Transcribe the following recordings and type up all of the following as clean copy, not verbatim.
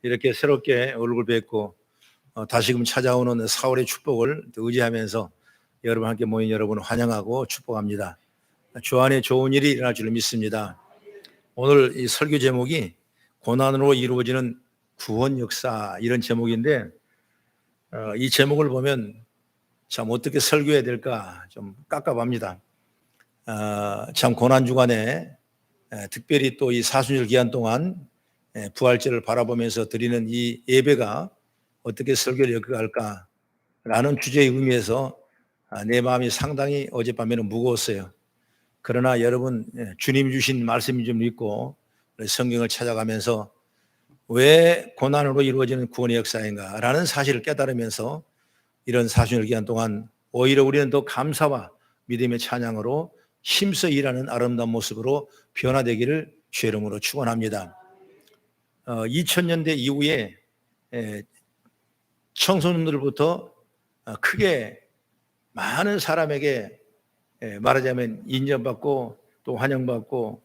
이렇게 새롭게 얼굴 뵙고 다시금 찾아오는 4월의 축복을 의지하면서 여러분 함께 모인 여러분을 환영하고 축복합니다. 주 안에 좋은 일이 일어날 줄 믿습니다. 오늘 이 설교 제목이 고난으로 이루어지는 구원 역사, 이런 제목인데 이 제목을 보면 참 어떻게 설교해야 될까 좀 깝깝합니다. 참 고난 주간에 특별히 또 이 사순절 기간 동안 부활절을 바라보면서 드리는 이 예배가 어떻게 설교를 엮어갈까라는 주제의 의미에서 내 마음이 상당히 어젯밤에는 무거웠어요. 그러나 여러분, 주님 주신 말씀이 좀 있고 성경을 찾아가면서 왜 고난으로 이루어지는 구원의 역사인가 라는 사실을 깨달으면서 이런 사순절 기간 동안 오히려 우리는 더 감사와 믿음의 찬양으로 힘써 일하는 아름다운 모습으로 변화되기를 주의 이름으로 축원합니다. 2000년대 이후에 청소년들부터 크게 많은 사람에게 말하자면 인정받고 또 환영받고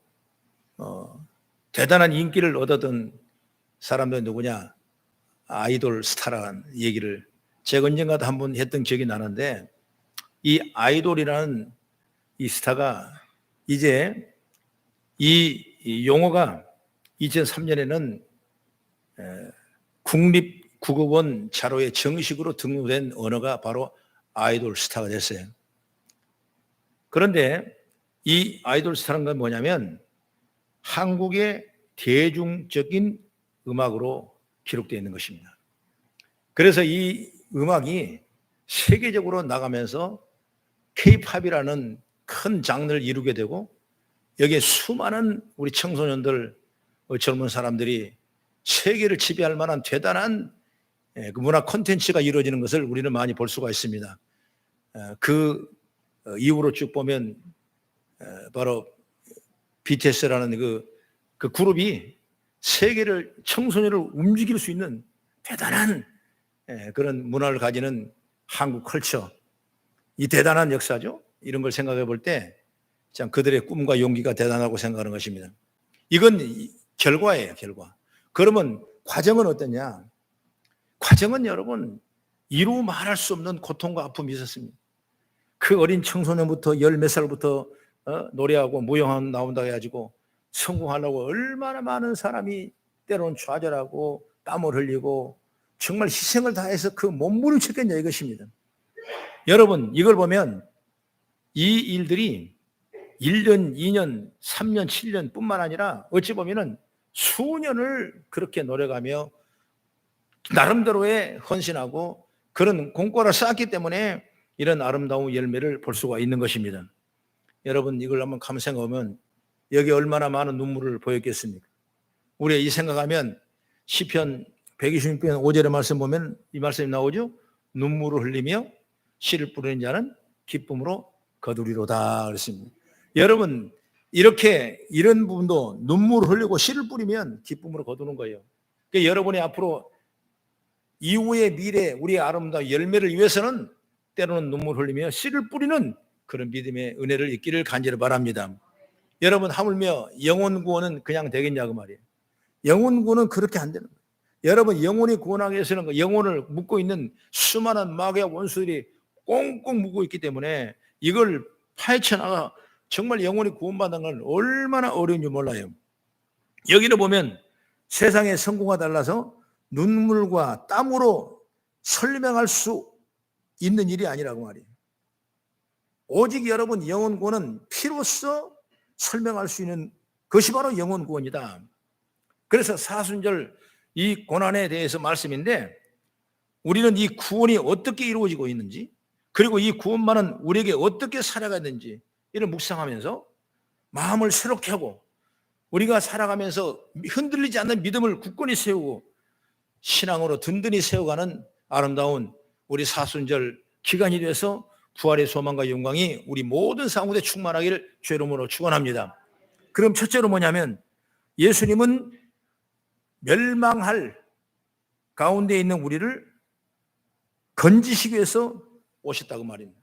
대단한 인기를 얻었던 사람들은 누구냐? 아이돌 스타라는 얘기를 제가 언젠가도 한번 했던 기억이 나는데, 이 아이돌이라는 이 스타가 이제 이 용어가 2003년에는 국립국어원 자료에 정식으로 등록된 언어가 바로 아이돌 스타가 됐어요. 그런데 이 아이돌 스타는 건 뭐냐면 한국의 대중적인 음악으로 기록되어 있는 것입니다. 그래서 이 음악이 세계적으로 나가면서 K-팝이라는 큰 장르를 이루게 되고, 여기에 수많은 우리 청소년들, 젊은 사람들이 세계를 지배할 만한 대단한 그 문화 콘텐츠가 이루어지는 것을 우리는 많이 볼 수가 있습니다. 그 이후로 쭉 보면 바로 BTS라는 그 그룹이 세계를, 청소년을 움직일 수 있는 대단한 그런 문화를 가지는 한국 컬처, 이 대단한 역사죠. 이런 걸 생각해 볼 때 참 그들의 꿈과 용기가 대단하고 생각하는 것입니다. 이건 결과예요, 결과. 그러면 과정은 어떠냐? 과정은 여러분 이루 말할 수 없는 고통과 아픔이 있었습니다. 그 어린 청소년부터 열 몇 살부터 노래하고 무용하고 나온다고 해가지고 성공하려고 얼마나 많은 사람이 때로는 좌절하고 땀을 흘리고 정말 희생을 다해서 그 몸부림쳤겠냐 이것입니다. 여러분, 이걸 보면 이 일들이 1년, 2년, 3년, 7년 뿐만 아니라 어찌 보면은 수년을 그렇게 노력하며 나름대로의 헌신하고 그런 공과를 쌓았기 때문에 이런 아름다운 열매를 볼 수가 있는 것입니다. 여러분, 이걸 한번 가만 생각하면 여기 얼마나 많은 눈물을 보였겠습니까? 우리가 이 생각하면 시편 126편 5절의 말씀 보면 이 말씀이 나오죠. 눈물을 흘리며 씨를 뿌리는 자는 기쁨으로 거두리로다 그랬습니다. 여러분, 이렇게 이런 부분도 눈물을 흘리고 씨를 뿌리면 기쁨으로 거두는 거예요. 그러니까 여러분이 앞으로 이후의 미래, 우리의 아름다운 열매를 위해서는 때로는 눈물 흘리며 씨를 뿌리는 그런 믿음의 은혜를 있기를 간절히 바랍니다. 여러분, 하물며 영혼 구원은 그냥 되겠냐고 말이에요. 영혼 구원은 그렇게 안 되는 거예요. 여러분, 영혼이 구원하기 위해서는 영혼을 묶고 있는 수많은 마귀와 원수들이 꽁꽁 묶고 있기 때문에 이걸 파헤쳐나가 정말 영혼이 구원받는 건 얼마나 어려운지 몰라요. 여기를 보면 세상의 성공과 달라서 눈물과 땀으로 설명할 수 있는 일이 아니라고 말이에요. 오직 여러분, 영혼 구원은 피로써 설명할 수 있는 것이 바로 영혼 구원이다. 그래서 사순절 이 고난에 대해서 말씀인데, 우리는 이 구원이 어떻게 이루어지고 있는지, 그리고 이 구원만은 우리에게 어떻게 살아가야 되는지 이를 묵상하면서 마음을 새롭게 하고 우리가 살아가면서 흔들리지 않는 믿음을 굳건히 세우고 신앙으로 든든히 세워가는 아름다운 우리 사순절 기간이 돼서 부활의 소망과 영광이 우리 모든 사람들에 충만하기를 주의 이름으로 축원합니다. 그럼 첫째로 뭐냐면 예수님은 멸망할 가운데 있는 우리를 건지시기 위해서 오셨다고 말입니다.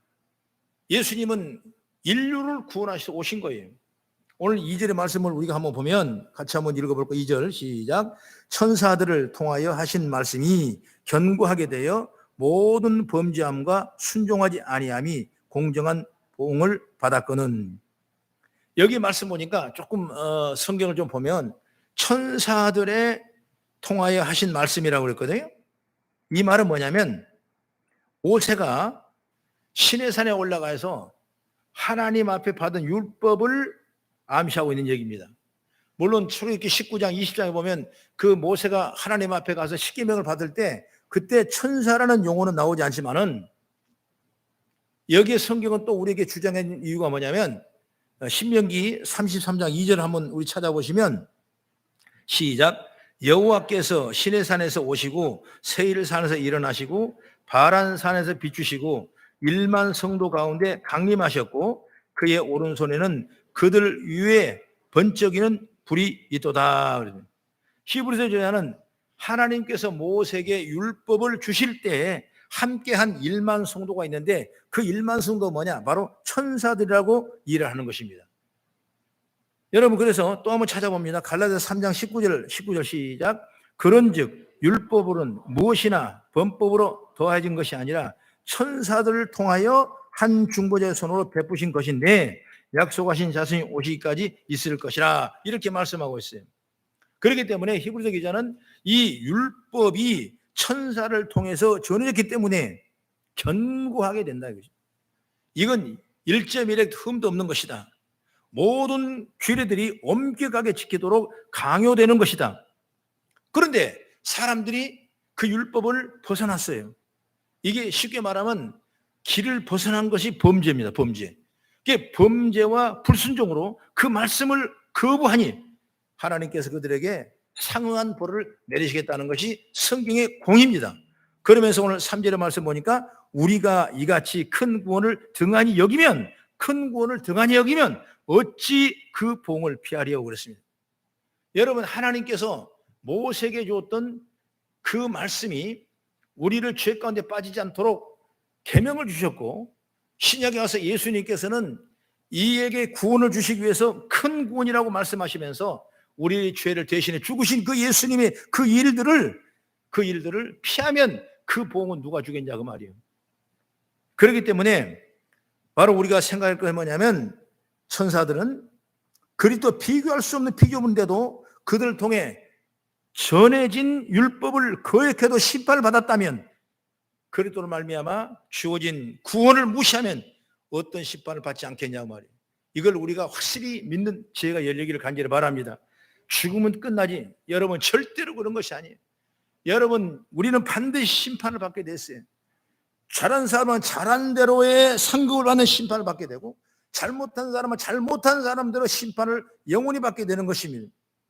예수님은 인류를 구원하시러 오신 거예요. 오늘 2절의 말씀을 우리가 한번 보면 같이 한번 읽어볼까? 2절 시작. 천사들을 통하여 하신 말씀이 견고하게 되어 모든 범죄함과 순종하지 아니함이 공정한 보응을 받았거늘. 여기 말씀 보니까 조금 성경을 좀 보면 천사들의 통하여 하신 말씀이라고 그랬거든요. 이 말은 뭐냐면 모세가 시내산에 올라가서 하나님 앞에 받은 율법을 암시하고 있는 얘기입니다. 물론 출애굽기 19장 20장에 보면 그 모세가 하나님 앞에 가서 십계명을 받을 때 그때 천사라는 용어는 나오지 않지만은 여기에 성경은 또 우리에게 주장한 이유가 뭐냐면 신명기 33장 2절 한번 우리 찾아보시면 시작. 여호와께서 시내산에서 오시고 세일산에서 일어나시고 바란산에서 비추시고 1만 성도 가운데 강림하셨고 그의 오른손에는 그들 위에 번쩍이는 불이 있도다. 히브리서 저자는 하나님께서 모세에게 율법을 주실 때에 함께한 1만 성도가 있는데 그 1만 성도가 뭐냐? 바로 천사들이라고 일을 하는 것입니다. 여러분, 그래서 또 한번 찾아봅니다. 갈라디아서 3장 19절 시작. 그런즉 율법으로는 무엇이나 범법으로 더해진 것이 아니라 천사들을 통하여 한 중보자의 손으로 베푸신 것인데 약속하신 자손이 오시기까지 있을 것이라, 이렇게 말씀하고 있어요. 그렇기 때문에 히브리서 기자는 이 율법이 천사를 통해서 전해졌기 때문에 견고하게 된다 이거죠. 이건 1.1획 흠도 없는 것이다. 모든 규례들이 엄격하게 지키도록 강요되는 것이다. 그런데 사람들이 그 율법을 벗어났어요. 이게 쉽게 말하면 길을 벗어난 것이 범죄입니다. 범죄. 이게 범죄와 불순종으로 그 말씀을 거부하니 하나님께서 그들에게 상응한 벌을 내리시겠다는 것이 성경의 공입니다. 그러면서 오늘 3절의 말씀 보니까 우리가 이같이 큰 구원을 등한히 여기면 어찌 그 보응을 피하리요 그랬습니다. 여러분, 하나님께서 모세에게 주었던 그 말씀이 우리를 죄 가운데 빠지지 않도록 계명을 주셨고, 신약에 와서 예수님께서는 이에게 구원을 주시기 위해서 큰 구원이라고 말씀하시면서 우리의 죄를 대신해 죽으신 그 예수님의 그 일들을 피하면 그 보응은 누가 주겠냐 그 말이에요. 그렇기 때문에 바로 우리가 생각할 거 뭐냐면 천사들은 그리스도 비교할 수 없는 피조물인데도 그들을 통해 전해진 율법을 거역해도 심판을 받았다면 그리스도로 말미암아 주어진 구원을 무시하면 어떤 심판을 받지 않겠냐고 말이에요. 이걸 우리가 확실히 믿는 지혜가 열리기를 간절히 바랍니다. 죽음은 끝나지. 여러분, 절대로 그런 것이 아니에요. 여러분, 우리는 반드시 심판을 받게 됐어요. 잘한 사람은 잘한 대로의 상급을 받는 심판을 받게 되고, 잘못한 사람은 잘못한 사람대로 심판을 영원히 받게 되는 것입니다.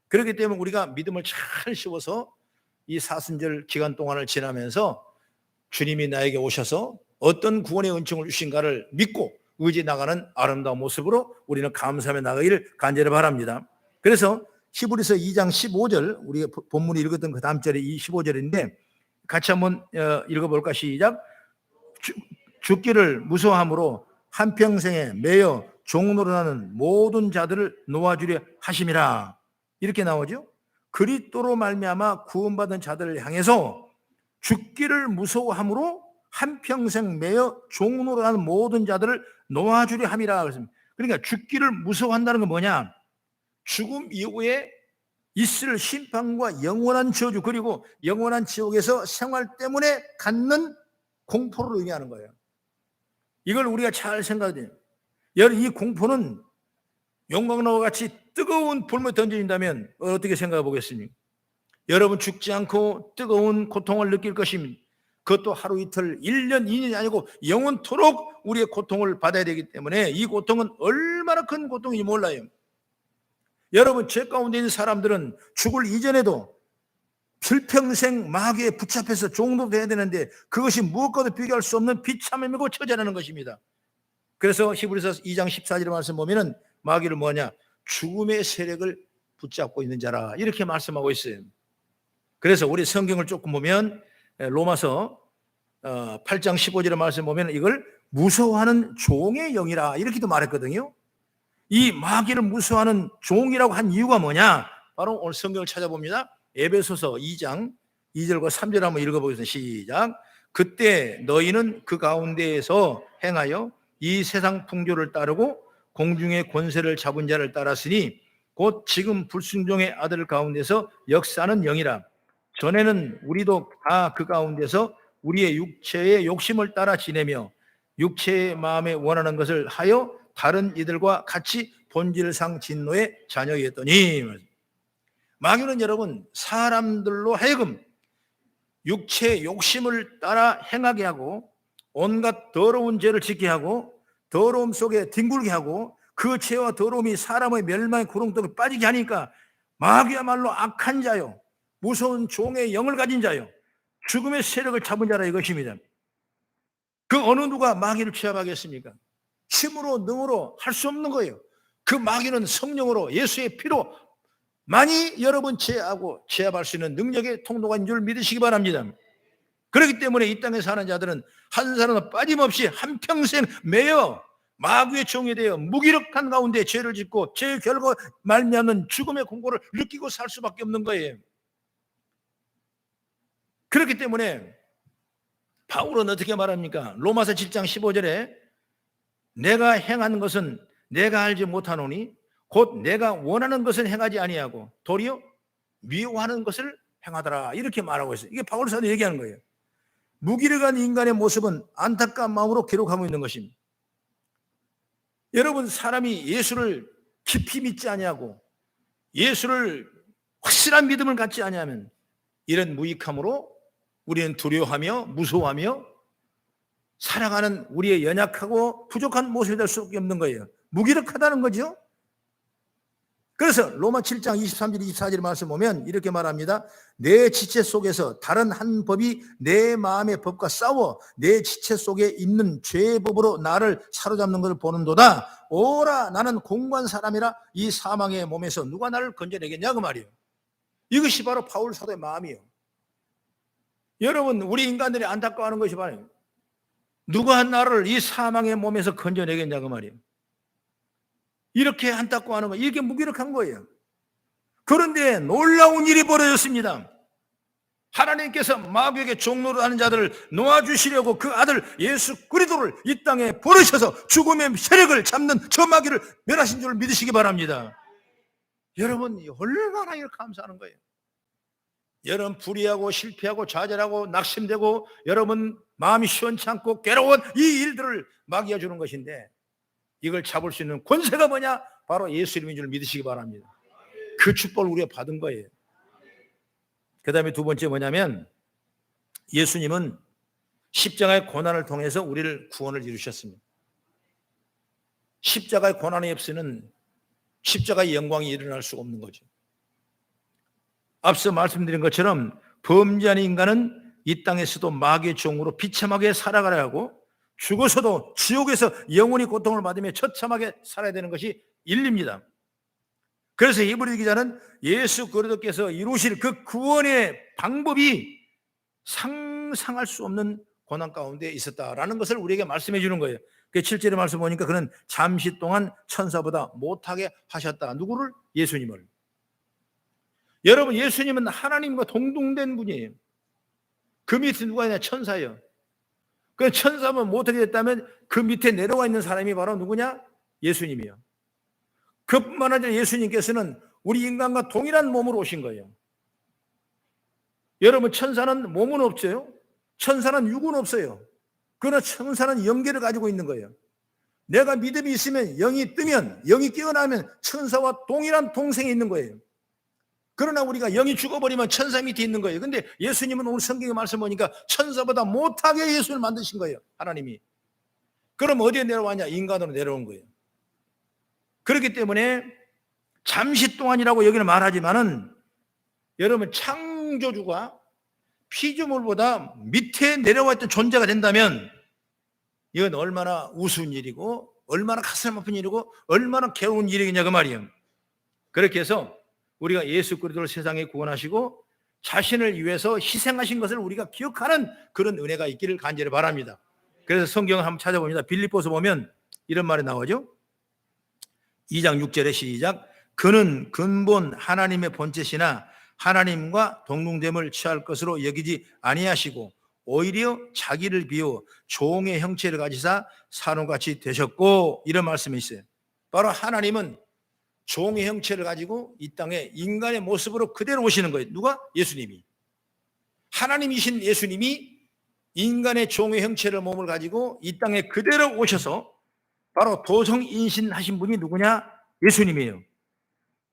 그렇기 때문에 우리가 믿음을 잘 씌워서 이 사순절 기간 동안을 지나면서 주님이 나에게 오셔서 어떤 구원의 은총을 주신가를 믿고 의지해 나가는 아름다운 모습으로 우리는 감사하며 나가기를 간절히 바랍니다. 그래서 히브리서 2장 15절, 우리가 본문이 읽었던 그 다음 절이 15절인데 같이 한번 읽어볼까? 시작. 죽기를 무서워함으로 한평생에 매여 종노릇하는 모든 자들을 놓아주려 하심이라, 이렇게 나오죠. 그리스도로 말미암아 구원받은 자들을 향해서 죽기를 무서워함으로 한평생 매여 종노릇하는 모든 자들을 놓아주려 함이라 그랬습니다. 그러니까 죽기를 무서워한다는 건 뭐냐? 죽음 이후에 있을 심판과 영원한 저주, 그리고 영원한 지옥에서 생활 때문에 갖는 공포를 의미하는 거예요. 이걸 우리가 잘 생각해야 돼요. 여러분, 이 공포는 용광로와 같이 뜨거운 불물에 던져진다면 어떻게 생각해 보겠습니까? 여러분, 죽지 않고 뜨거운 고통을 느낄 것입니다. 그것도 하루 이틀, 1년, 2년이 아니고 영원토록 우리의 고통을 받아야 되기 때문에 이 고통은 얼마나 큰 고통인지 몰라요. 여러분, 죄 가운데 있는 사람들은 죽을 이전에도 필평생 마귀에 붙잡혀서 종노돼야 되는데 그것이 무엇과도 비교할 수 없는 비참함이고 처절하는 것입니다. 그래서 히브리서 2장 14절의 말씀 보면은 마귀를 뭐냐? 죽음의 세력을 붙잡고 있는 자라, 이렇게 말씀하고 있어요. 그래서 우리 성경을 조금 보면 로마서 8장 15절의 말씀 보면 이걸 무서워하는 종의 영이라, 이렇게도 말했거든요. 이 마귀를 무서워하는 종이라고 한 이유가 뭐냐? 바로 오늘 성경을 찾아봅니다. 에베소서 2장 2절과 3절 한번 읽어보겠습니다. 시작. 그때 너희는 그 가운데에서 행하여 이 세상 풍조를 따르고 공중의 권세를 잡은 자를 따랐으니 곧 지금 불순종의 아들 가운데서 역사하는 영이라. 전에는 우리도 다 그 가운데서 우리의 육체의 욕심을 따라 지내며 육체의 마음에 원하는 것을 하여 다른 이들과 같이 본질상 진노의 자녀였더니. 마귀는 여러분 사람들로 하여금 육체의 욕심을 따라 행하게 하고 온갖 더러운 죄를 짓게 하고 더러움 속에 뒹굴게 하고 그 죄와 더러움이 사람의 멸망의 구렁텅이에 빠지게 하니까 마귀야말로 악한 자요, 무서운 종의 영을 가진 자요, 죽음의 세력을 잡은 자라 이것입니다. 그 어느 누가 마귀를 취합하겠습니까? 힘으로 능으로 할 수 없는 거예요. 그 마귀는 성령으로 예수의 피로 많이 여러분 제압할 수 있는 능력의 통로가 줄 믿으시기 바랍니다. 그렇기 때문에 이 땅에 사는 자들은 한 사람은 빠짐없이 한평생 매여 마귀의 종이 되어 무기력한 가운데 죄를 짓고 죄의 결과 말미암는 죽음의 공고를 느끼고 살 수밖에 없는 거예요. 그렇기 때문에 바울은 어떻게 말합니까? 로마서 7장 15절에 내가 행하는 것은 내가 알지 못하노니 곧 내가 원하는 것은 행하지 아니하고 도리어 미워하는 것을 행하더라, 이렇게 말하고 있어요. 이게 바울 사도 얘기하는 거예요. 무기력한 인간의 모습은 안타까운 마음으로 기록하고 있는 것입니다. 여러분, 사람이 예수를 깊이 믿지 아니하고 예수를 확실한 믿음을 갖지 아니하면 이런 무익함으로 우리는 두려워하며 무서워하며 살아가는 우리의 연약하고 부족한 모습이 될 수밖에 없는 거예요. 무기력하다는 거죠. 그래서 로마 7장 23절 24절 말씀 보면 이렇게 말합니다. 내 지체 속에서 다른 한 법이 내 마음의 법과 싸워 내 지체 속에 있는 죄의 법으로 나를 사로잡는 것을 보는도다. 오라, 나는 공고한 사람이라 이 사망의 몸에서 누가 나를 건져내겠냐, 그 말이에요. 이것이 바로 바울 사도의 마음이에요. 여러분, 우리 인간들이 안타까워하는 것이 바로 누가 나를 이 사망의 몸에서 건져내겠냐, 그 말이에요. 이렇게 안타까워하는 거예요. 이렇게 무기력한 거예요. 그런데 놀라운 일이 벌어졌습니다. 하나님께서 마귀에게 종로를 하는 자들을 놓아주시려고 그 아들 예수 그리스도를 이 땅에 보내셔서 죽음의 세력을 잡는 저 마귀를 멸하신 줄 믿으시기 바랍니다. 여러분, 얼마나 감사하는 거예요. 여러분 불의하고 실패하고 좌절하고 낙심되고 여러분 마음이 시원찮고 괴로운 이 일들을 마귀가 주는 것인데 이걸 잡을 수 있는 권세가 뭐냐? 바로 예수 이름인 줄 믿으시기 바랍니다. 그 축복을 우리가 받은 거예요. 그 다음에 두 번째 뭐냐면 예수님은 십자가의 고난을 통해서 우리를 구원을 이루셨습니다. 십자가의 고난이 없이는 십자가의 영광이 일어날 수가 없는 거죠. 앞서 말씀드린 것처럼 범죄한 인간은 이 땅에서도 마귀의 종으로 비참하게 살아가야 하고 죽어서도 지옥에서 영원히 고통을 받으며 처참하게 살아야 되는 것이 인리입니다. 그래서 히브리 기자는 예수 그리스도께서 이루실 그 구원의 방법이 상상할 수 없는 고난 가운데 있었다라는 것을 우리에게 말씀해 주는 거예요. 그 7절의 말씀 보니까 그는 잠시 동안 천사보다 못하게 하셨다. 누구를? 예수님을. 여러분, 예수님은 하나님과 동등된 분이에요. 그 밑에 누가 있냐? 천사예요. 그 천사면 못하게 됐다면 그 밑에 내려와 있는 사람이 바로 누구냐? 예수님이요. 그뿐만 아니라 예수님께서는 우리 인간과 동일한 몸으로 오신 거예요. 여러분, 천사는 몸은 없어요. 천사는 육은 없어요. 그러나 천사는 영계를 가지고 있는 거예요. 내가 믿음이 있으면 영이 뜨면 영이 깨어나면 천사와 동일한 동생이 있는 거예요. 그러나 우리가 영이 죽어버리면 천사 밑에 있는 거예요. 근데 예수님은 오늘 성경의 말씀 보니까 천사보다 못하게 예수를 만드신 거예요. 하나님이. 그럼 어디에 내려왔냐? 인간으로 내려온 거예요. 그렇기 때문에 잠시 동안이라고 여기는 말하지만은 여러분, 창조주가 피조물보다 밑에 내려와 있던 존재가 된다면 이건 얼마나 우스운 일이고 얼마나 가슴 아픈 일이고 얼마나 괴로운 일이겠냐, 그 말이에요. 그렇게 해서 우리가 예수 그리스도를 세상에 구원하시고 자신을 위해서 희생하신 것을 우리가 기억하는 그런 은혜가 있기를 간절히 바랍니다. 그래서 성경을 한번 찾아봅니다. 빌립보서 보면 이런 말이 나오죠. 2장 6절에 시작. 그는 근본 하나님의 본체시나 하나님과 동등됨을 취할 것으로 여기지 아니하시고 오히려 자기를 비워 종의 형체를 가지사 사람같이 되셨고, 이런 말씀이 있어요. 바로 하나님은 종의 형체를 가지고 이 땅에 인간의 모습으로 그대로 오시는 거예요. 누가? 예수님이. 하나님이신 예수님이 인간의 종의 형체를 몸을 가지고 이 땅에 그대로 오셔서 바로 도성인신하신 분이 누구냐? 예수님이에요.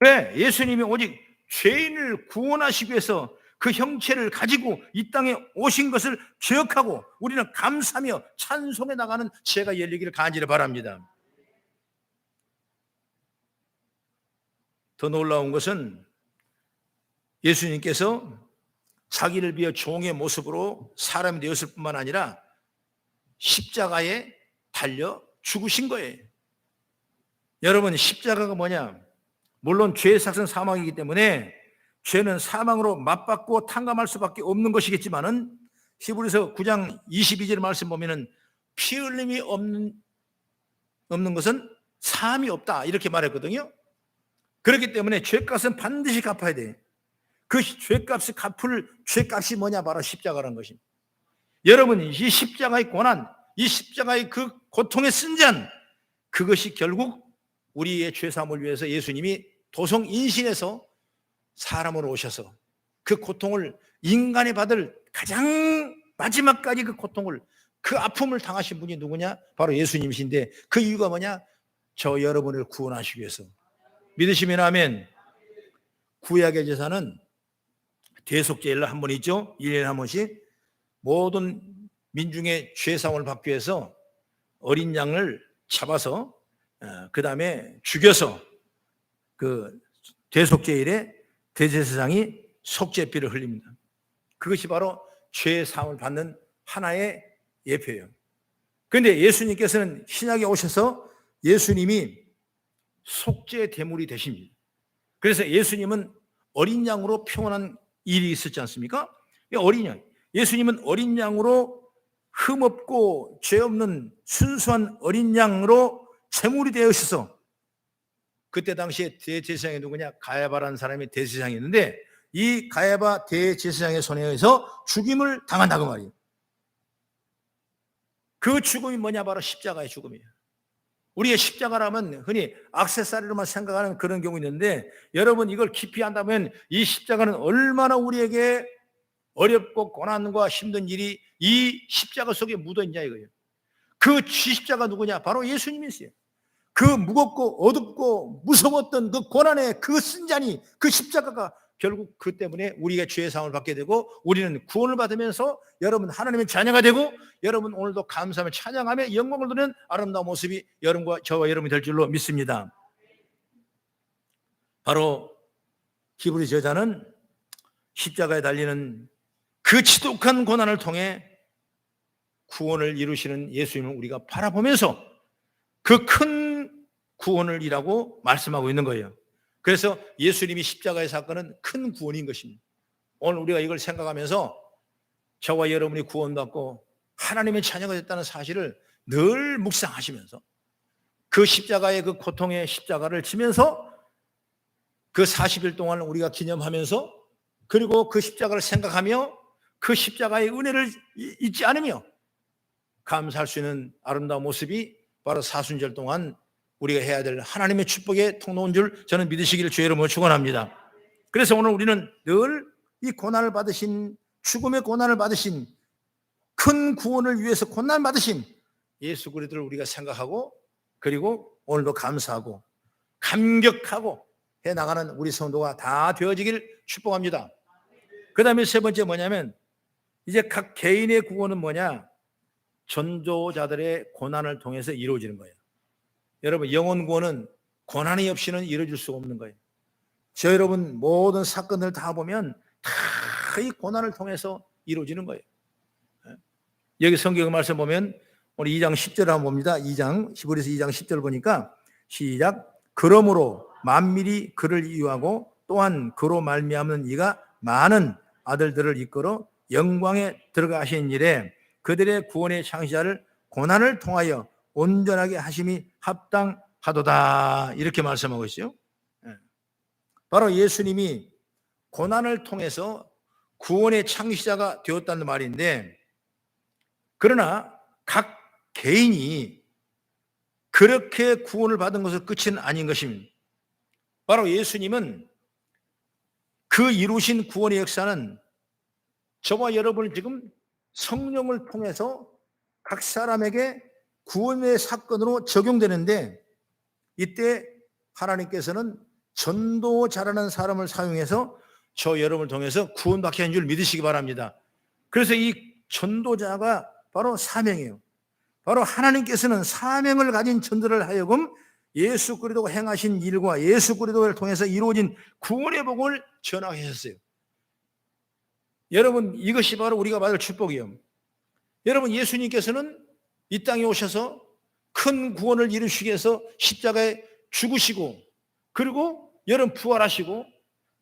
왜? 예수님이 오직 죄인을 구원하시기 위해서 그 형체를 가지고 이 땅에 오신 것을 기억하고 우리는 감사하며 찬송해 나가는 지혜가 열리기를 간절히 바랍니다. 더 놀라운 것은 예수님께서 자기를 비워 종의 모습으로 사람이 되었을 뿐만 아니라 십자가에 달려 죽으신 거예요. 여러분, 십자가가 뭐냐? 물론 죄의 삭은 사망이기 때문에 죄는 사망으로 맞받고 탕감할 수밖에 없는 것이겠지만은 히브리서 9장 22절 말씀 보면은 피 흘림이 없는 것은 사함이 없다, 이렇게 말했거든요. 그렇기 때문에 죄값은 반드시 갚아야 돼. 그 죄값을 갚을 죄값이 뭐냐? 바로 십자가라는 것입니다. 여러분, 이 십자가의 고난, 이 십자가의 그 고통의 쓴잔, 그것이 결국 우리의 죄사함을 위해서 예수님이 도성인신해서 사람으로 오셔서 그 고통을, 인간이 받을 가장 마지막까지 그 고통을, 그 아픔을 당하신 분이 누구냐? 바로 예수님이신데, 그 이유가 뭐냐? 저 여러분을 구원하시기 위해서. 믿으시면 아멘. 구약의 제사는 대속제일 한 번 있죠. 1년에 한 번씩 모든 민중의 죄사함을 받기 위해서 어린 양을 잡아서 그 다음에 죽여서 그 대속제일에 대제사장이 속죄비를 흘립니다. 그것이 바로 죄사함을 받는 하나의 예표예요. 그런데 예수님께서는 신약에 오셔서 예수님이 속죄 대물이 되십니다. 그래서 예수님은 어린 양으로 표현한 일이 있었지 않습니까? 어린 양, 예수님은 어린 양으로 흠없고 죄 없는 순수한 어린 양으로 제물이 되어셔서, 그때 당시에 대제사장이 누구냐? 가야바라는 사람이 대제사장이었는데 이 가야바 대제사장의 손에 의해서 죽임을 당한다고 말이에요. 그 죽음이 뭐냐? 바로 십자가의 죽음이에요. 우리의 십자가라면 흔히 액세서리로만 생각하는 그런 경우 있는데, 여러분 이걸 깊이 한다면 이 십자가는 얼마나 우리에게 어렵고 고난과 힘든 일이 이 십자가 속에 묻어있냐 이거예요. 그 십자가 누구냐? 바로 예수님이세요. 그 무겁고 어둡고 무서웠던 그 고난의 그 쓴잔이, 그 십자가가 결국 그 때문에 우리가 죄의 사함을 받게 되고 우리는 구원을 받으면서 여러분 하나님의 자녀가 되고, 여러분 오늘도 감사하며 찬양하며 영광을 드리는 아름다운 모습이 여러분과 저와 여러분이 될 줄로 믿습니다. 바로 히브리 저자는 십자가에 달리는 그 지독한 고난을 통해 구원을 이루시는 예수님을 우리가 바라보면서 그 큰 구원을 이라고 말씀하고 있는 거예요. 그래서 예수님이 십자가의 사건은 큰 구원인 것입니다. 오늘 우리가 이걸 생각하면서 저와 여러분이 구원받고 하나님의 자녀가 됐다는 사실을 늘 묵상하시면서 그 십자가의 그 고통의 십자가를 지면서 그 40일 동안 우리가 기념하면서, 그리고 그 십자가를 생각하며 그 십자가의 은혜를 잊지 않으며 감사할 수 있는 아름다운 모습이 바로 사순절 동안 우리가 해야 될 하나님의 축복의 통로인 줄 저는 믿으시기를 주의 이름으로 축원합니다. 그래서 오늘 우리는 늘 이 고난을 받으신, 죽음의 고난을 받으신, 큰 구원을 위해서 고난 받으신 예수 그리스도를 우리가 생각하고, 그리고 오늘도 감사하고 감격하고 해나가는 우리 성도가 다 되어지길 축복합니다. 그 다음에 세 번째 뭐냐면, 이제 각 개인의 구원은 뭐냐? 전도자들의 고난을 통해서 이루어지는 거예요. 여러분, 영혼 구원은 고난이 없이는 이루어질 수 없는 거예요. 저 여러분 모든 사건을 다 보면 다 이 고난을 통해서 이루어지는 거예요. 여기 성경 말씀 보면 오늘 2장 10절 한번 봅니다. 2장, 히브리서 2장 10절 보니까 시작. 그러므로 만민이 그를 이유하고 또한 그로 말미암는 이가 많은 아들들을 이끌어 영광에 들어가신 일에 그들의 구원의 창시자를 고난을 통하여 온전하게 하심이 하도다 이렇게 말씀하고 있어요. 바로 예수님이 고난을 통해서 구원의 창시자가 되었다는 말인데, 그러나 각 개인이 그렇게 구원을 받은 것은 끝은 아닌 것입니다. 바로 예수님은 그 이루신 구원의 역사는 저와 여러분을 지금 성령을 통해서 각 사람에게 구원의 사건으로 적용되는데, 이때 하나님께서는 전도자라는 사람을 사용해서 저 여러분을 통해서 구원받게 한 줄 믿으시기 바랍니다. 그래서 이 전도자가 바로 사명이에요. 바로 하나님께서는 사명을 가진 전도를 하여금 예수 그리스도가 행하신 일과 예수 그리스도를 통해서 이루어진 구원의 복음을 전하셨어요. 여러분, 이것이 바로 우리가 받을 축복이에요. 여러분, 예수님께서는 이 땅에 오셔서 큰 구원을 이루시기 위해서 십자가에 죽으시고, 그리고 여러분 부활하시고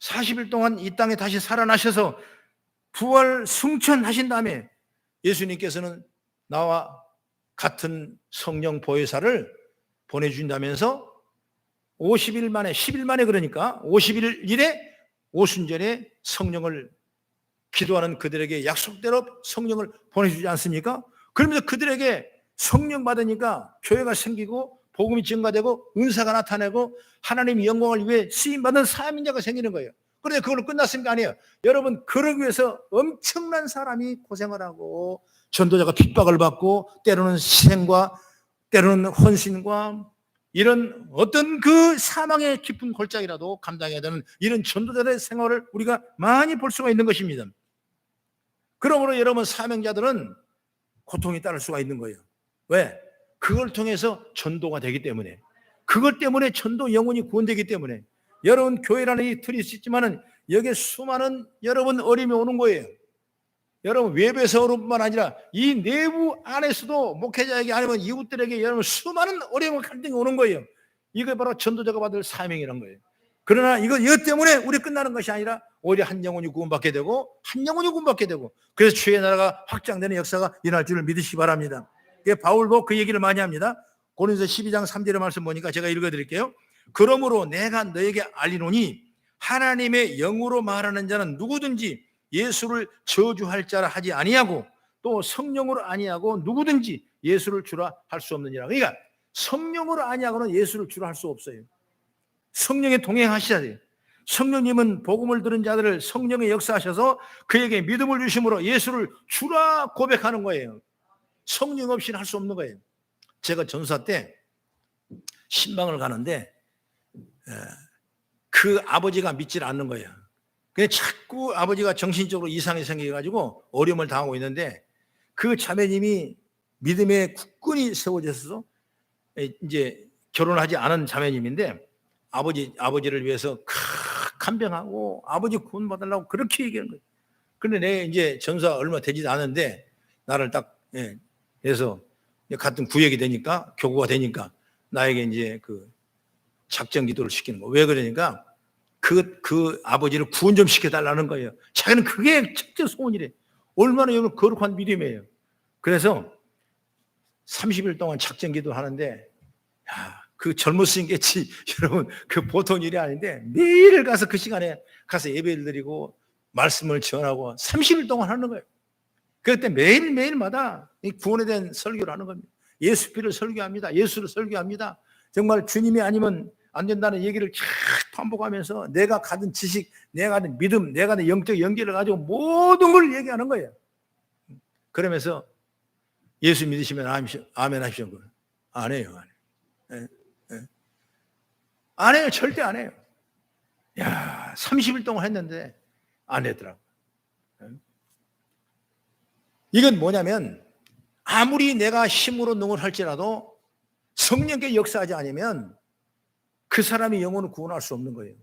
40일 동안 이 땅에 다시 살아나셔서 부활 승천하신 다음에 예수님께서는 나와 같은 성령 보혜사를 보내준다면서 50일 만에, 10일 만에, 그러니까 50일에 오순절에 성령을 기도하는 그들에게 약속대로 성령을 보내주지 않습니까? 그러면서 그들에게 성령 받으니까 교회가 생기고 복음이 증가되고 은사가 나타나고 하나님의 영광을 위해 쓰임받는 사명자가 생기는 거예요. 그런데 그걸로 끝났습니까? 아니에요. 여러분, 그러기 위해서 엄청난 사람이 고생을 하고 전도자가 핍박을 받고 때로는 희생과 때로는 헌신과 이런 어떤 그 사망의 깊은 골짜기라도 감당해야 되는 이런 전도자들의 생활을 우리가 많이 볼 수가 있는 것입니다. 그러므로 여러분, 사명자들은 고통이 따를 수가 있는 거예요. 왜? 그걸 통해서 전도가 되기 때문에, 그것 때문에 전도 영혼이 구원되기 때문에. 여러분, 교회라는 이 틀이 있지만은 여기에 수많은 여러분 어려움이 오는 거예요. 여러분, 외부에서 어려움뿐만 아니라 이 내부 안에서도 목회자에게 아니면 이웃들에게 여러분 수많은 어려움과 갈등이 오는 거예요. 이게 바로 전도자가 받을 사명이라는 거예요. 그러나 이것 때문에 우리 끝나는 것이 아니라 오히려 한 영혼이 구원받게 되고 한 영혼이 구원받게 되고, 그래서 주의 나라가 확장되는 역사가 일어날 줄을 믿으시기 바랍니다. 바울도 그 얘기를 많이 합니다. 고린도서 12장 3절의 말씀 보니까 제가 읽어드릴게요. 그러므로 내가 너에게 알리노니 하나님의 영으로 말하는 자는 누구든지 예수를 저주할 자라 하지 아니하고 또 성령으로 아니하고 누구든지 예수를 주라 할 수 없느니라. 그러니까 성령으로 아니하고는 예수를 주라 할 수 없어요. 성령에 동행하셔야 돼요. 성령님은 복음을 들은 자들을 성령의 역사하셔서 그에게 믿음을 주심으로 예수를 주라 고백하는 거예요. 성령 없이는 할 수 없는 거예요. 제가 전사 때 신방을 가는데 그 아버지가 믿질 않는 거예요. 그냥 자꾸 아버지가 정신적으로 이상이 생겨가지고 어려움을 당하고 있는데, 그 자매님이 믿음의 굳건히 세워져서 이제 결혼하지 않은 자매님인데 아버지를 위해서 간병하고 아버지 구원 받으려고 그렇게 얘기하는 거예요. 그런데 내 이제 전사 얼마 되지도 않은데 나를 딱 해서 같은 구역이 되니까, 교구가 되니까 나에게 이제 그 작정 기도를 시키는 거. 왜 그러니까 그 아버지를 구원 좀 시켜달라는 거예요. 자기는 그게 첫째 소원이래. 얼마나 여러분 거룩한 믿음이에요. 그래서 30일 동안 작정 기도를 하는데, 그 젊었으니겠지 여러분, 그 보통 일이 아닌데 매일 가서 그 시간에 가서 예배를 드리고 말씀을 전하고 30일 동안 하는 거예요. 그때 매일매일마다 구원에 대한 설교를 하는 겁니다. 예수 피를 설교합니다. 예수를 설교합니다. 정말 주님이 아니면 안 된다는 얘기를 쫙 반복하면서 내가 가진 지식, 내가 가진 믿음, 내가 가진 영적 연결을 가지고 모든 걸 얘기하는 거예요. 그러면서 예수 믿으시면 아멘 하십시오. 안 해요. 안 해요. 절대 안 해요. 30일 동안 했는데 안 했더라고요. 이건 뭐냐면 아무리 내가 힘으로 능을 할지라도 성령께 역사하지 않으면 그 사람이 영혼을 구원할 수 없는 거예요.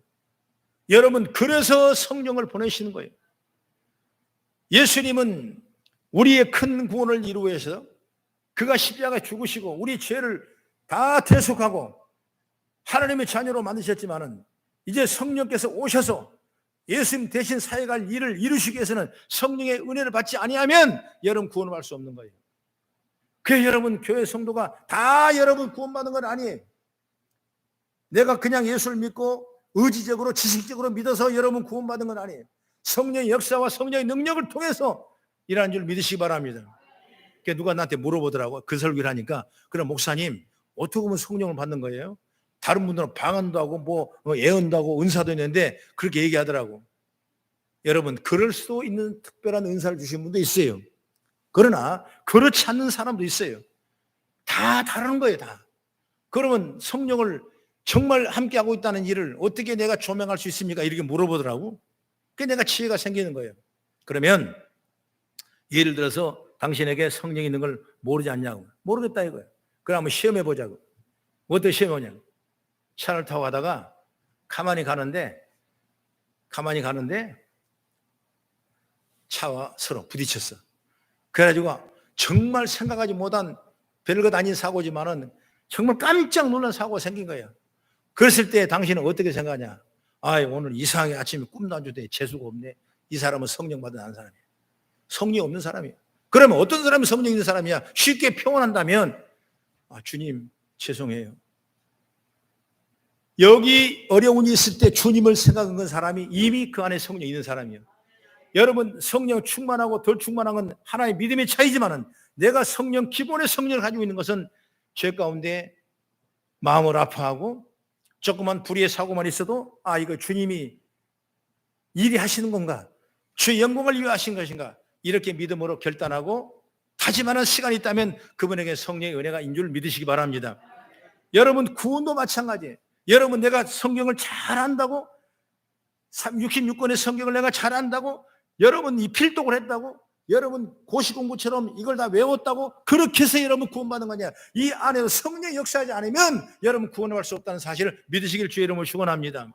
여러분, 그래서 성령을 보내시는 거예요. 예수님은 우리의 큰 구원을 이루기 위해서 그가 십자가에 죽으시고 우리 죄를 다 대속하고 하나님의 자녀로 만드셨지만은 이제 성령께서 오셔서 예수님 대신 사역할 일을 이루시기 위해서는 성령의 은혜를 받지 아니하면 여러분 구원을 할 수 없는 거예요. 그래서 여러분 교회 성도가 다 여러분 구원받는 건 아니에요. 내가 그냥 예수를 믿고 의지적으로 지식적으로 믿어서 여러분 구원받은 건 아니에요. 성령의 역사와 성령의 능력을 통해서 일하는 줄 믿으시기 바랍니다. 누가 나한테 물어보더라고. 그 설교를 하니까, 그럼 목사님 어떻게 보면 성령을 받는 거예요? 다른 분들은 방언도 하고 뭐 예언도 하고 은사도 있는데 그렇게 얘기하더라고. 여러분, 그럴 수도 있는 특별한 은사를 주신 분도 있어요. 그러나 그렇지 않는 사람도 있어요. 다 다른 거예요, 다. 그러면 성령을 정말 함께하고 있다는 일을 어떻게 내가 조명할 수 있습니까? 이렇게 물어보더라고. 그게 내가 지혜가 생기는 거예요. 그러면 예를 들어서 당신에게 성령이 있는 걸 모르지 않냐고. 모르겠다 이거예요. 그럼 한번 시험해 보자고. 어떻게 시험하냐? 차를 타고 가다가 가만히 가는데 차와 서로 부딪혔어. 그래가지고 정말 생각하지 못한 별것 아닌 사고지만은 정말 깜짝 놀란 사고가 생긴 거예요. 그랬을 때 당신은 어떻게 생각하냐? 오늘 이상하게 아침에 꿈도 안 좋대. 재수가 없네. 이 사람은 성령 받은 안 사람이야. 성령이 없는 사람이야. 그러면 어떤 사람이 성령 있는 사람이야? 쉽게 평안한다면 주님 죄송해요. 여기 어려움이 있을 때 주님을 생각한 건 사람이 이미 그 안에 성령이 있는 사람이에요. 여러분, 성령 충만하고 덜 충만한 건 하나의 믿음의 차이지만은 내가 성령, 기본의 성령을 가지고 있는 것은 죄 가운데 마음을 아파하고 조그만 불의의 사고만 있어도 이거 주님이 일이 하시는 건가? 주의 영광을 위해 하신 것인가? 이렇게 믿음으로 결단하고 다짐하는 시간이 있다면 그분에게 성령의 은혜가 있는 줄 믿으시기 바랍니다. 여러분, 구원도 마찬가지예요. 여러분, 내가 성경을 잘 안다고 66권의 성경을 내가 잘 안다고 여러분 이 필독을 했다고 여러분 고시 공부처럼 이걸 다 외웠다고 그렇게 해서 여러분 구원받는 거냐? 이 안에서 성령이 역사하지 않으면 여러분 구원할 수 없다는 사실을 믿으시길 주의 이름으로 축원합니다.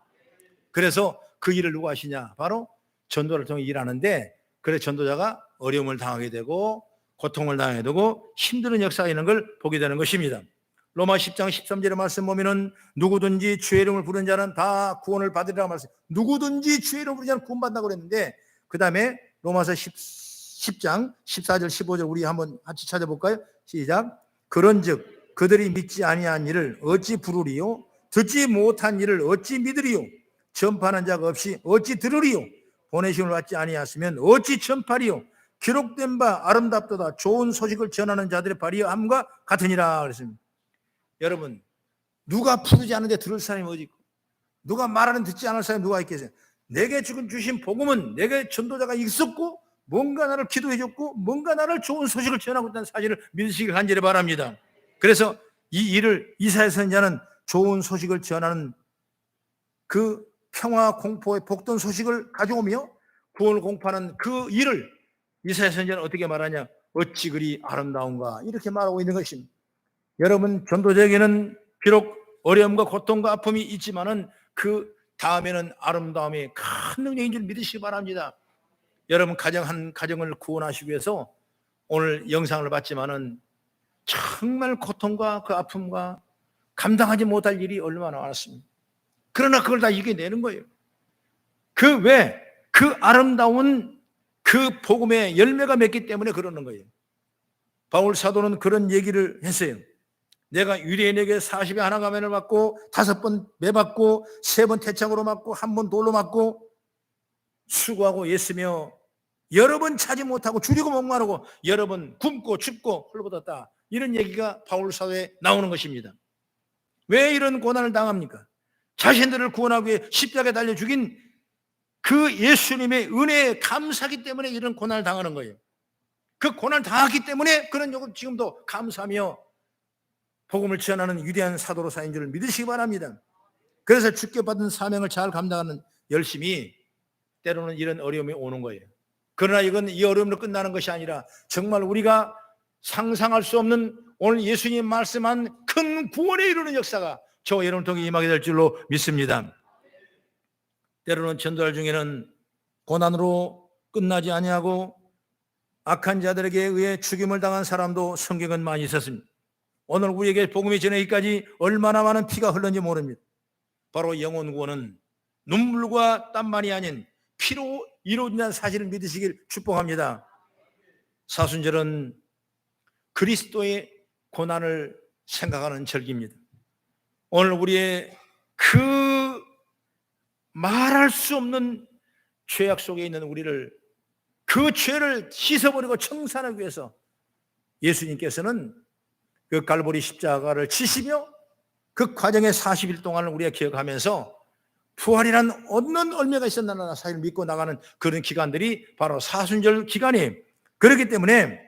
그래서 그 일을 누가 하시냐? 바로 전도를 통해 일하는데, 그래서 전도자가 어려움을 당하게 되고 고통을 당하게 되고 힘드는 역사가 있는 걸 보게 되는 것입니다. 로마 10장 13절의 말씀 보면은 누구든지 주의 이름을 부르는 자는 다 구원을 받으리라고 말씀. 누구든지 주의 이름을 부르는 자는 구원받는다고 그랬는데, 그 다음에 로마서 10장 14절 15절 우리 한번 같이 찾아볼까요? 시작. 그런즉 그들이 믿지 아니한 일을 어찌 부르리요? 듣지 못한 일을 어찌 믿으리요? 전파하는 자가 없이 어찌 들으리요? 보내심을 받지 아니하였으면 어찌 전파리요? 기록된 바 아름답도다 좋은 소식을 전하는 자들의 발이함과 같으니라 그랬습니다. 여러분, 누가 부르지 않는데 들을 사람이 어디 있고 누가 말하는 듣지 않을 사람이 누가 있겠어요? 내게 지금 주신 복음은 내게 전도자가 있었고 뭔가 나를 기도해 줬고 뭔가 나를 좋은 소식을 전하고 있다는 사실을 믿으시길 간절히 바랍니다. 그래서 이 일을 이사야 선지자는 좋은 소식을 전하는 그 평화 공포의 복된 소식을 가져오며 구원을 공포하는 그 일을 이사야 선지자는 어떻게 말하냐? 어찌 그리 아름다운가 이렇게 말하고 있는 것입니다. 여러분, 전도자에게는 비록 어려움과 고통과 아픔이 있지만은 그 다음에는 아름다움이 큰 능력인 줄 믿으시기 바랍니다. 여러분, 한 가정을 구원하시기 위해서 오늘 영상을 봤지만은 정말 고통과 그 아픔과 감당하지 못할 일이 얼마나 많았습니다. 그러나 그걸 다 이겨내는 거예요. 그 아름다운 그 복음의 열매가 맺기 때문에 그러는 거예요. 바울 사도는 그런 얘기를 했어요. 내가 유대인에게 40에 하나 가면을 맞고 5번 매맞고 3번 태창으로 맞고 1번 돌로 맞고 수고하고 애쓰며 여러 번 차지 못하고 줄이고 목마르고 여러 번 굶고 춥고 헐벗었다. 이런 얘기가 바울 사도에 나오는 것입니다. 왜 이런 고난을 당합니까? 자신들을 구원하기 위해 십자가에 달려 죽인 그 예수님의 은혜에 감사하기 때문에 이런 고난을 당하는 거예요. 그 고난을 당하기 때문에 그런 요금 지금도 감사하며 복음을 전하는 위대한 사도로 사인 줄 믿으시기 바랍니다. 그래서 주께 받은 사명을 잘 감당하는 열심이 때로는 이런 어려움이 오는 거예요. 그러나 이건 이 어려움으로 끝나는 것이 아니라 정말 우리가 상상할 수 없는 오늘 예수님 말씀한 큰 구원에 이루는 역사가 저와 여러분을 통해 임하게 될 줄로 믿습니다. 때로는 전도할 중에는 고난으로 끝나지 아니하고 악한 자들에게 의해 죽임을 당한 사람도 성경은 많이 있었습니다. 오늘 우리에게 복음이 전하기까지 얼마나 많은 피가 흘렀는지 모릅니다. 바로 영혼 구원은 눈물과 땀만이 아닌 피로 이루어진다는 사실을 믿으시길 축복합니다. 사순절은 그리스도의 고난을 생각하는 절기입니다. 오늘 우리의 그 말할 수 없는 죄악 속에 있는 우리를, 그 죄를 씻어버리고 청산하기 위해서 예수님께서는 그 갈보리 십자가를 치시며 그 과정의 40일 동안을 우리가 기억하면서 부활이란 어떤 얼마가 있었나 사실 믿고 나가는 그런 기간들이 바로 사순절 기간이에요. 그렇기 때문에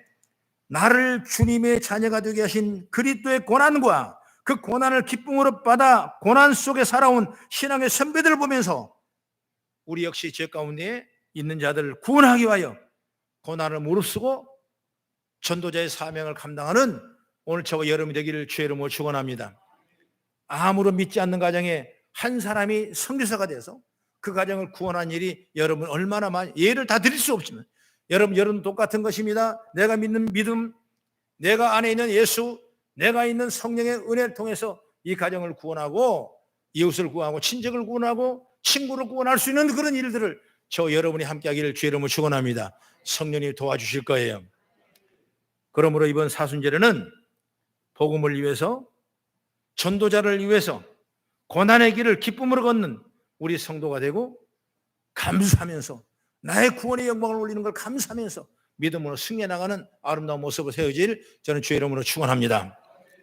나를 주님의 자녀가 되게 하신 그리스도의 고난과 그 고난을 기쁨으로 받아 고난 속에 살아온 신앙의 선배들을 보면서 우리 역시 죄 가운데 있는 자들을 구원하기 위하여 고난을 무릅쓰고 전도자의 사명을 감당하는 오늘 저와 여러분이 되기를 주의 이름으로 축원합니다. 아무런 믿지 않는 가정에 한 사람이 선교사가 돼서 그 가정을 구원한 일이 여러분 얼마나 많이, 예를 다 드릴 수 없지만 여러분 똑같은 것입니다. 내가 믿는 믿음, 내가 안에 있는 예수, 내가 있는 성령의 은혜를 통해서 이 가정을 구원하고 이웃을 구원하고 친척을 구원하고 친구를 구원할 수 있는 그런 일들을 저 여러분이 함께 하기를 주의 이름으로 축원합니다. 성령님이 도와주실 거예요. 그러므로 이번 사순절에는 복음을 위해서, 전도자를 위해서 고난의 길을 기쁨으로 걷는 우리 성도가 되고 감사하면서 나의 구원의 영광을 올리는 걸 감사하면서 믿음으로 승리해 나가는 아름다운 모습을 세워질 저는 주의 이름으로 축원합니다.